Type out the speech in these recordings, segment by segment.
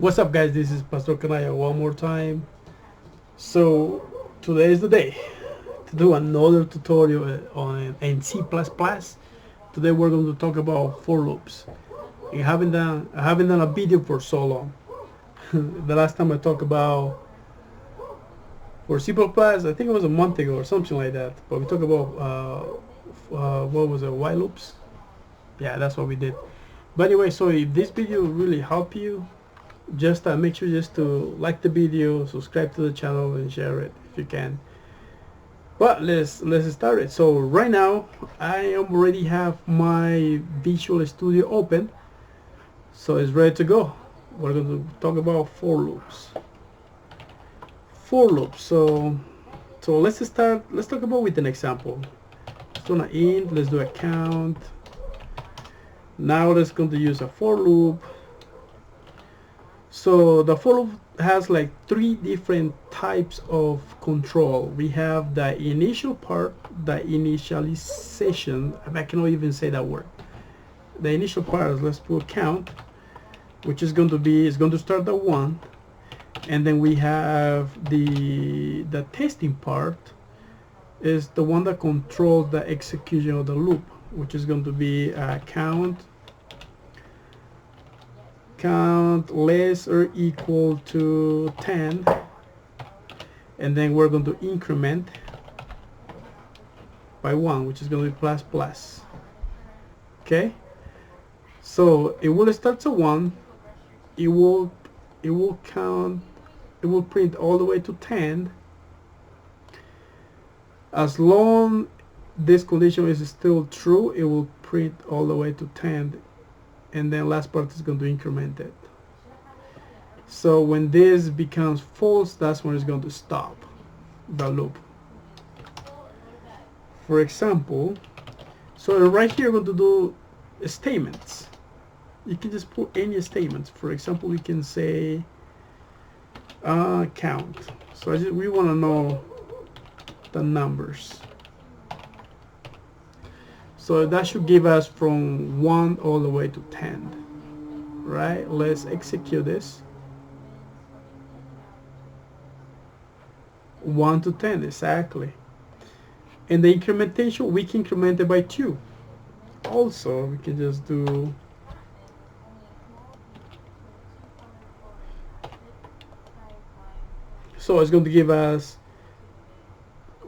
What's up, guys? This is Pastor Kanaya one more time. So today is the day to do another tutorial on in C++. Today we're going to talk about for loops. I haven't done a video for so long. The last time I talked about for C++, I think it was a month ago or something like that. But we talked about what was it, while loops? Yeah, that's what we did. But anyway, so if this video really help you, just make sure just to like the video, subscribe to the channel, and share it if you can. But let's start it. So right now I already have my Visual Studio open, so it's ready to go. We're going to talk about for loops. So let's start. Let's talk about with an example. Let's do an int. Let's do a count. Now let's going to use a for loop. So the for loop has like three different types of control. We have the initial part, the initialization. I cannot even say that word. The initial part is, let's put count, which is going to start at 1, and then we have the testing part is the one that controls the execution of the loop, which is going to be count less or equal to 10, and then we're going to increment by 1, which is going to be plus plus. Okay, so it will start at 1, it will count, it will print all the way to 10. As long this condition is still true, it will print all the way to 10, and then last part is going to increment it. So when this becomes false, that's when it's going to stop the loop. For example, so right here we're going to do statements. You can just put any statements. For example, we can say count. So we want to know the numbers. So that should give us from 1 all the way to 10, right? Let's execute this. 1 to 10, exactly. And the incrementation, we can increment it by 2. Also, we can just do so it's going to give us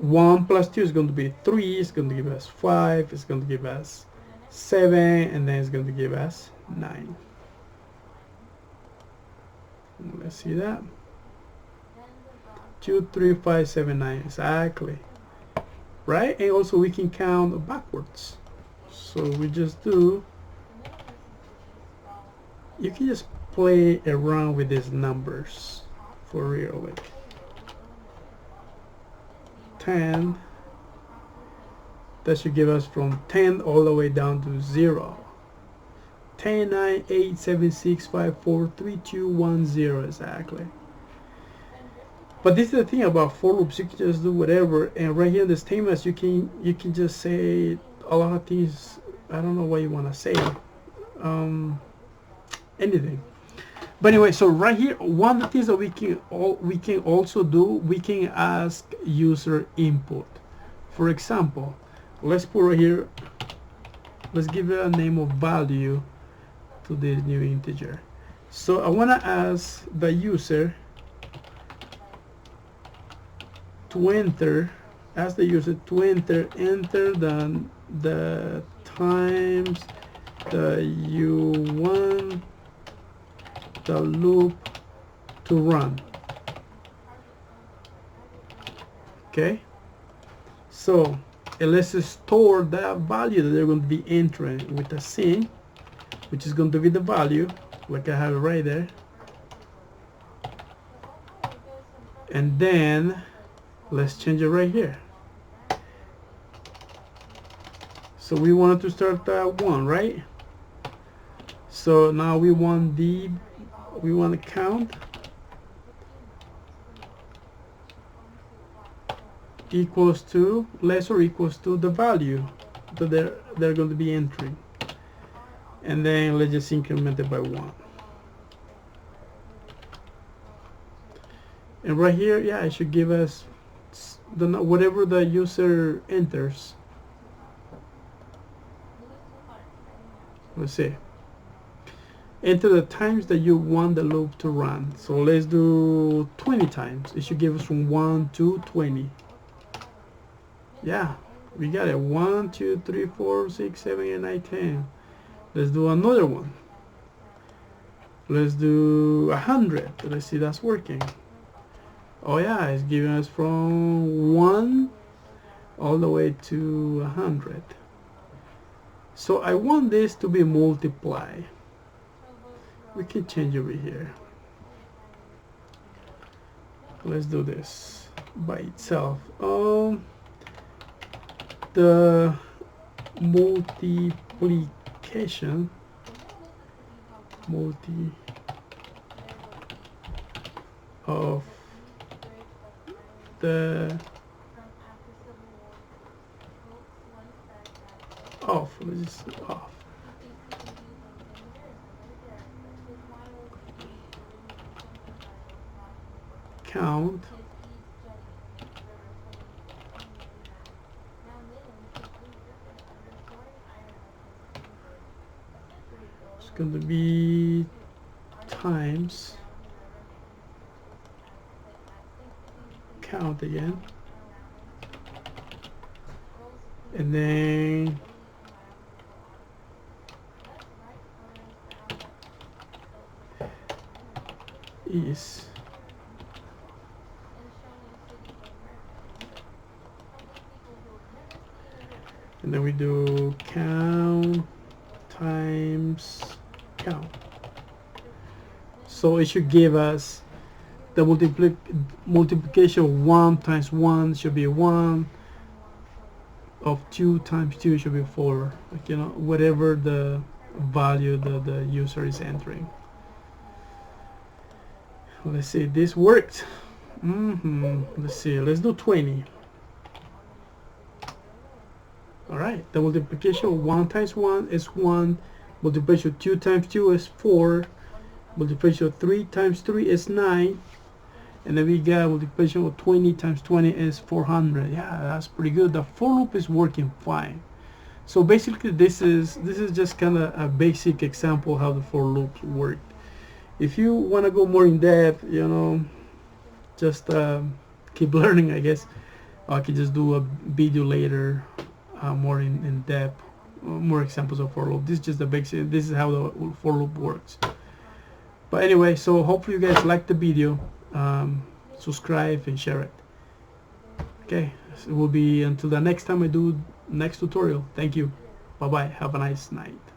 1 plus 2 is going to be 3, it's going to give us 5, it's going to give us 7, and then it's going to give us 9. Let's see that. 2, 3, 5, 7, 9, exactly. Right? And also we can count backwards. So we just do, you can just play around with these numbers for real, like 10, that should give us from 10 all the way down to 0. 10, 9, 8, 7, 6, 5, 4, 3, 2, 1, 0, exactly. But this is the thing about for loops, you can just do whatever, and right here in the statements you can just say a lot of things. I don't know what you want to say, anything. But anyway, so right here, one of the things that we can also do, we can ask user input. For example, let's put right here, let's give it a name of value to this new integer. So I want to ask the user to enter, ask the user to enter the times that you want the loop to run. Okay, so let's store that value that they're going to be entering with a sin, which is going to be the value like I have it right there, and then let's change it right here. So we wanted to start at 1, right? So now we want to count equals to, less or equals to the value that they're going to be entering, and then let's just increment it by 1. And right here, yeah, it should give us whatever the user enters. Let's see. Enter the times that you want the loop to run. So let's do 20 times. It should give us from 1 to 20. Yeah, we got it. 1, 2, 3, 4, 6, 7, 8, 9, 10. Let's do another one. Let's do 100. Let's see that's working. Oh yeah, it's giving us from 1 all the way to 100. So I want this to be multiply. We can change over here. Let's do this by itself. The multiplication of the off. Let's just off. Count it's going to be times count again, and then is and then we do count times count. So it should give us the multiplication of 1 times 1 should be 1, of 2 times 2 should be 4, like, you know, whatever the value the user is entering. Let's see, this worked. Let's see, let's do 20. Alright, the multiplication of 1 times 1 is 1, multiplication of 2 times 2 is 4, multiplication of 3 times 3 is 9, and then we got multiplication of 20 times 20 is 400. Yeah, that's pretty good. The for loop is working fine. So basically this is just kind of a basic example how the for loops work. If you want to go more in depth, you know, just keep learning, I guess. I could just do a video later, more in depth, more examples of for loop. This is just the basic. This is how the for loop works. But anyway, so hopefully you guys liked the video. Subscribe and share it. Okay, so it will be until the next time I do next tutorial. Thank you. Bye bye. Have a nice night.